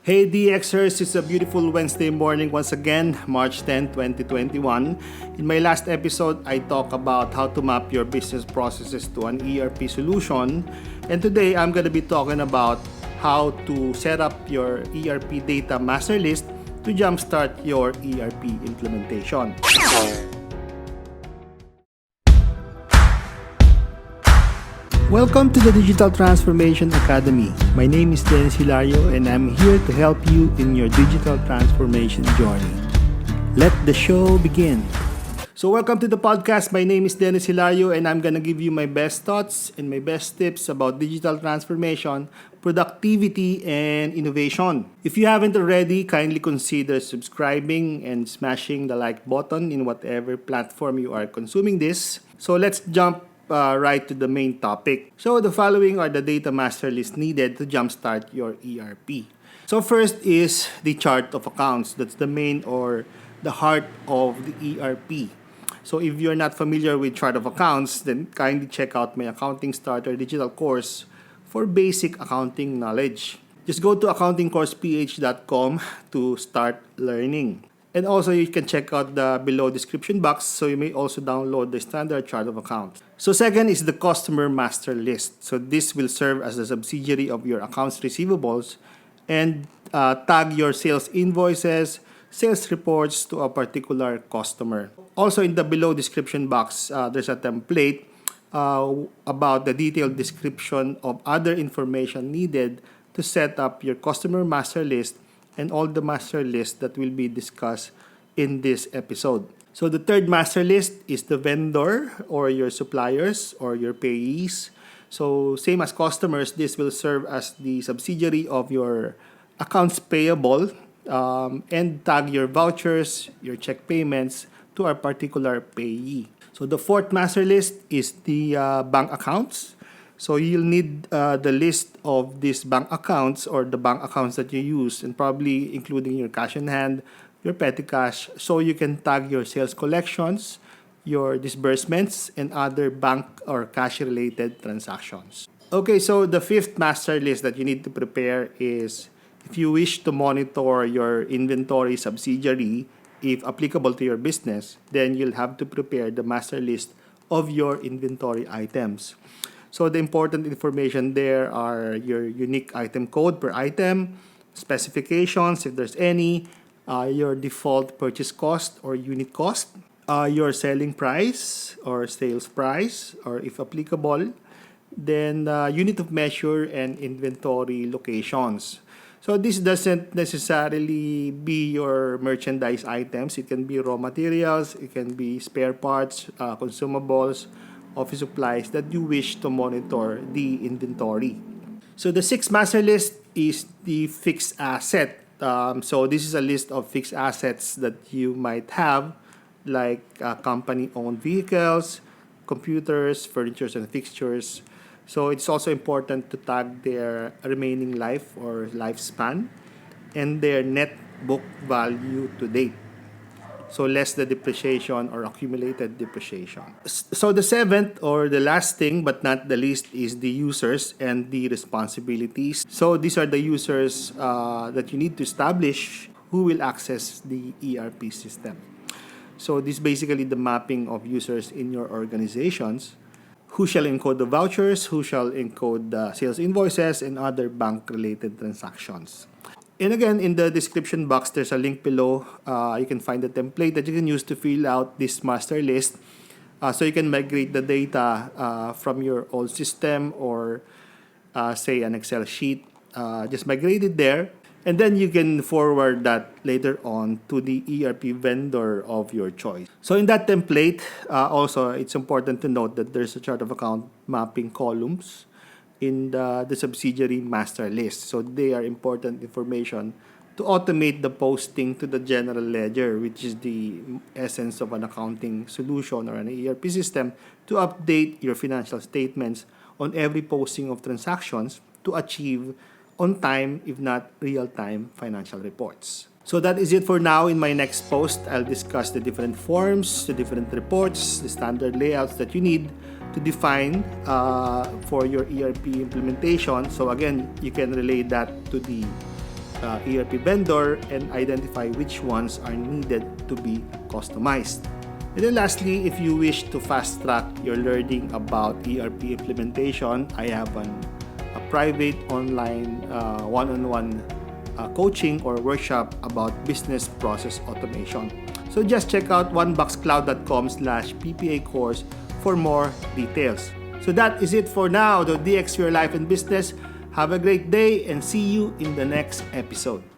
Hey DXers, it's a beautiful Wednesday morning once again, March 10, 2021. In my last episode, I talked about how to map your business processes to an ERP solution. And today, I'm going to be talking about how to set up your ERP data master list to jumpstart your ERP implementation. Welcome to the Digital Transformation Academy. My name is Dennis Hilario and I'm here to help you in your digital transformation journey. Let the show begin. So welcome to the podcast. My name is Dennis Hilario and I'm going to give you my best thoughts and my best tips about digital transformation, productivity, and innovation. If you haven't already, kindly consider subscribing and smashing the like button in whatever platform you are consuming this. So let's jump right to the main topic. So the following are the data master list needed to jumpstart your ERP. So first is the chart of accounts. That's the main or the heart of the ERP. So if you're not familiar with chart of accounts, then kindly check out my Accounting Starter digital course for basic accounting knowledge. Just go to accountingcourseph.com to start learning. And also, you can check out the below description box, so you may also download the standard chart of accounts. So second is the customer master list. So this will serve as a subsidiary of your accounts receivables and tag your sales invoices, sales reports to a particular customer. Also, in the below description box, there's a template about the detailed description of other information needed to set up your customer master list and all the master lists that will be discussed in this episode. So the third master list is the vendor or your suppliers or your payees. So same as customers, this will serve as the subsidiary of your accounts payable and tag your vouchers, your check payments to a particular payee. So the fourth master list is the bank accounts. So you'll need the list of these bank accounts or the bank accounts that you use and probably including your cash in hand, your petty cash, so you can tag your sales collections, your disbursements, and other bank or cash related transactions. Okay, so the fifth master list that you need to prepare is if you wish to monitor your inventory subsidiary, if applicable to your business, then you'll have to prepare the master list of your inventory items. So the important information there are your unique item code per item, specifications if there's any, your default purchase cost or unit cost, your selling price or sales price or if applicable, then unit of measure and inventory locations. So this doesn't necessarily be your merchandise items. It can be raw materials, it can be spare parts, consumables, office supplies that you wish to monitor the inventory. So the sixth master list is the fixed asset. So this is a list of fixed assets that you might have, like company-owned vehicles, computers, furniture, and fixtures. So it's also important to tag their remaining life or lifespan and their net book value to date. So less the depreciation or accumulated depreciation. So the seventh or the last thing but not the least is the users and the responsibilities. So these are the users that you need to establish who will access the ERP system. So this is basically the mapping of users in your organizations. Who shall encode the vouchers, who shall encode the sales invoices, and other bank-related transactions. And again, in the description box, there's a link below. You can find the template that you can use to fill out this master list. So you can migrate the data from your old system or say an Excel sheet. Just migrate it there. And then you can forward that later on to the ERP vendor of your choice. So in that template, also it's important to note that there's a chart of account mapping columns in the subsidiary master list. So they are important information to automate the posting to the general ledger, which is the essence of an accounting solution or an ERP system, to update your financial statements on every posting of transactions to achieve on time, if not real-time, financial reports. So that is it for now. In my next post, I'll discuss the different forms, the different reports, the standard layouts that you need to define for your ERP implementation. So again, you can relay that to the ERP vendor and identify which ones are needed to be customized. And then lastly, if you wish to fast track your learning about ERP implementation, I have a private online one-on-one coaching or workshop about business process automation. So just check out oneboxcloud.com/PPA course for more details. So that is it for now, the DX your life and business. Have a great day and see you in the next episode.